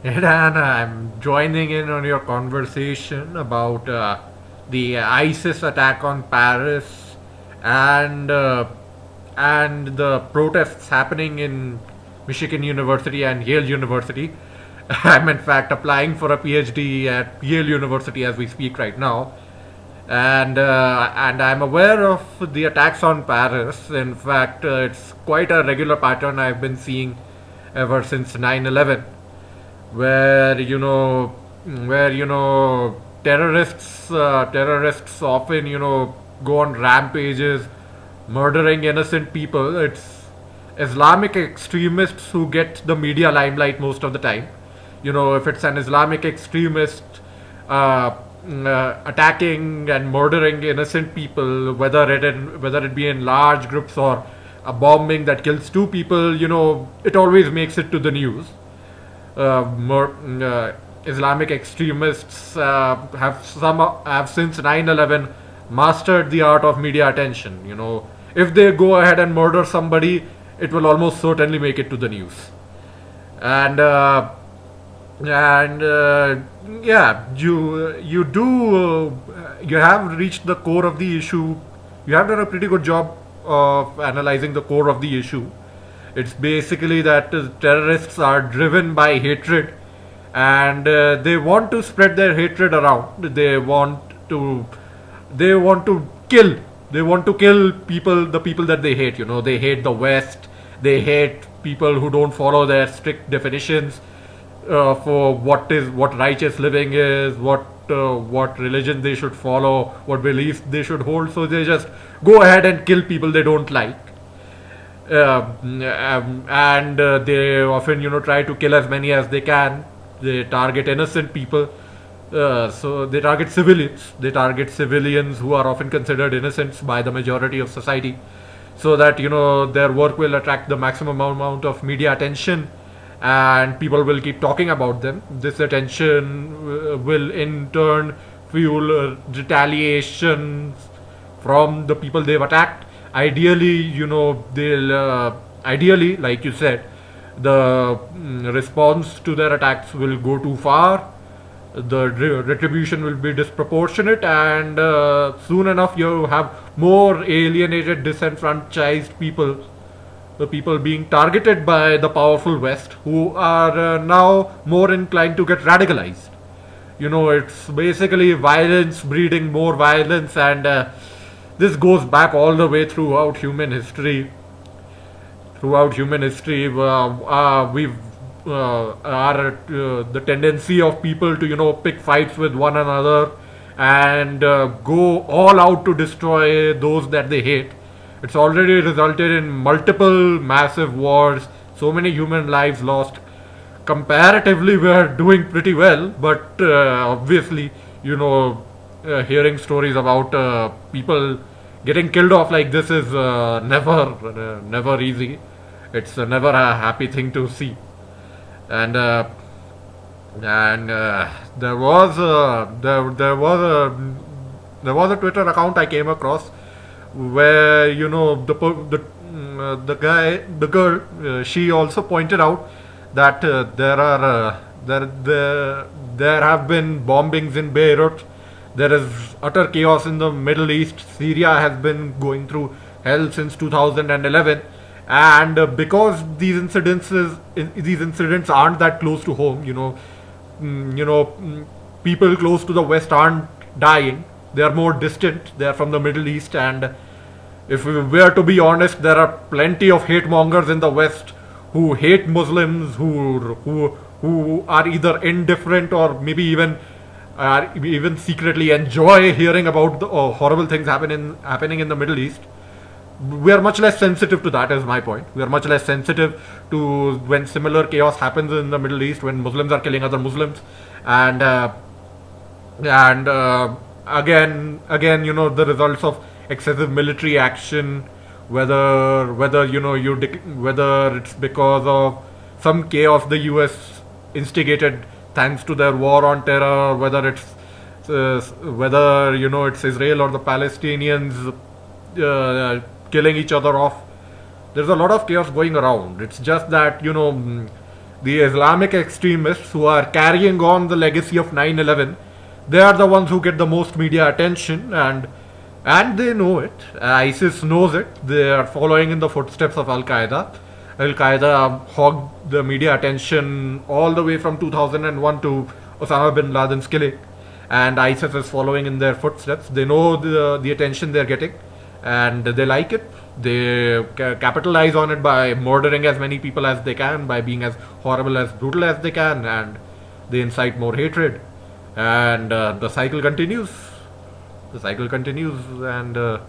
And I'm joining in on your conversation about the ISIS attack on Paris and and the protests happening in Michigan University and Yale University. I'm in fact applying for a PhD at Yale University as we speak right now, and I'm aware of the attacks on Paris. In fact, it's quite a regular pattern I've been seeing ever since 9/11, where terrorists often go on rampages, murdering innocent people. It's Islamic extremists who get the media limelight most of the time. If it's an Islamic extremist uh, attacking and murdering innocent people, whether it be in large groups or a bombing that kills two people, it always makes it to the news. Islamic extremists have since 9/11 mastered the art of media attention. If they go ahead and murder somebody, it will almost certainly make it to the news. And and yeah, you have reached the core of the issue. You have done a pretty good job of analyzing the core of the issue. It's basically that terrorists are driven by hatred, and they want to spread their hatred around. They want to kill. They want to kill people, the people that they hate. They hate the West. They hate people who don't follow their strict definitions for what righteous living is, what religion they should follow, what beliefs they should hold. So they just go ahead and kill people they don't like, and they often try to kill as many as they can. They target innocent people. So they target civilians. They target civilians who are often considered innocents by the majority of society, so that their work will attract the maximum amount of media attention, and people will keep talking about them. This attention will in turn fuel retaliations from the people they've attacked. Ideally, ideally, like you said, the response to their attacks will go too far. The retribution will be disproportionate, and soon enough, you have more alienated, disenfranchised people, the people being targeted by the powerful West, who are now more inclined to get radicalized. It's basically violence breeding more violence, and this goes back all the way throughout human history. Throughout human history, we've are the tendency of people to pick fights with one another and go all out to destroy those that they hate. It's already resulted in multiple massive wars, so many human lives lost. Comparatively, we're doing pretty well, but obviously, hearing stories about people getting killed off like this is never easy. It's never a happy thing to see. And there was a Twitter account I came across where the girl, she also pointed out that there have been bombings in Beirut. There is utter chaos in the Middle East. Syria has been going through hell since 2011, and because these incidents aren't that close to home. People close to the West aren't dying. They are more distant. They are from the Middle East, and if we were to be honest, there are plenty of hate mongers in the West who hate Muslims, who are either indifferent or maybe even secretly enjoy hearing about the horrible things happening in the Middle East. We are much less sensitive to that, is my point. We are much less sensitive to when similar chaos happens in the Middle East, when Muslims are killing other Muslims, and again, the results of excessive military action, whether it's because of some chaos the U.S. instigated thanks to their war on terror, whether it's Israel or the Palestinians killing each other off. There's a lot of chaos going around. It's just that the Islamic extremists who are carrying on the legacy of 9/11, they are the ones who get the most media attention, and they know it. ISIS knows it. They are following in the footsteps of Al Qaeda. Al Qaeda hogged the media attention all the way from 2001 to Osama bin Laden's killing, and ISIS is following in their footsteps. They know the attention they're getting, and they like it. They capitalize on it by murdering as many people as they can, by being as horrible, as brutal as they can, and they incite more hatred. And the cycle continues. The cycle continues, and all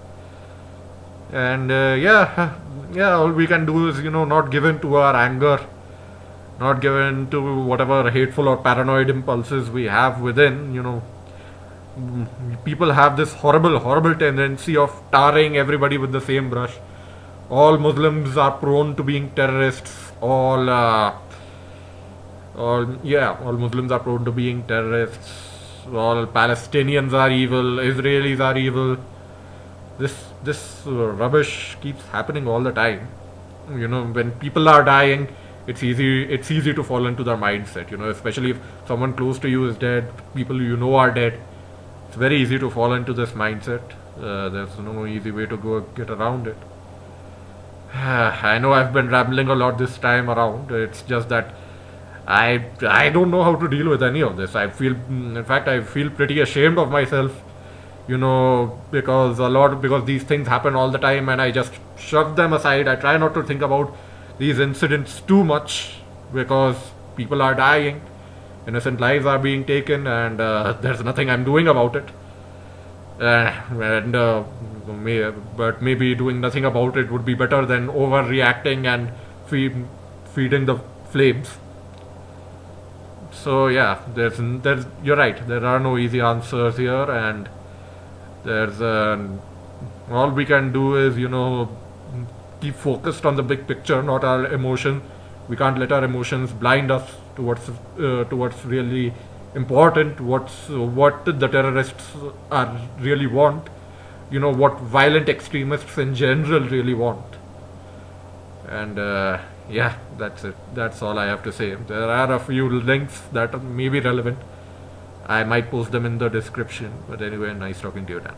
we can do is, not give in to our anger, not give in to whatever hateful or paranoid impulses we have within. People have this horrible tendency of tarring everybody with the same brush. All Muslims are prone to being terrorists. All Muslims are prone to being terrorists. All Palestinians are evil. Israelis are evil. This rubbish keeps happening all the time. When people are dying, it's easy to fall into their mindset. Especially if someone close to you is dead, people you know are dead. It's very easy to fall into this mindset. There's no easy way to get around it. I know I've been rambling a lot this time around. It's just that I don't know how to deal with any of this. I feel pretty ashamed of myself, because these things happen all the time, and I just shove them aside. I try not to think about these incidents too much, because people are dying, innocent lives are being taken, and there's nothing I'm doing about it. But maybe doing nothing about it would be better than overreacting and feeding the flames. So yeah, you're right. There are no easy answers here, and there's all we can do is keep focused on the big picture, not our emotion. We can't let our emotions blind us to what's really important, what the terrorists really want, what violent extremists in general really want. And that's it. That's all I have to say. There are a few links that may be relevant. I might post them in the description. But anyway, nice talking to you, Dan.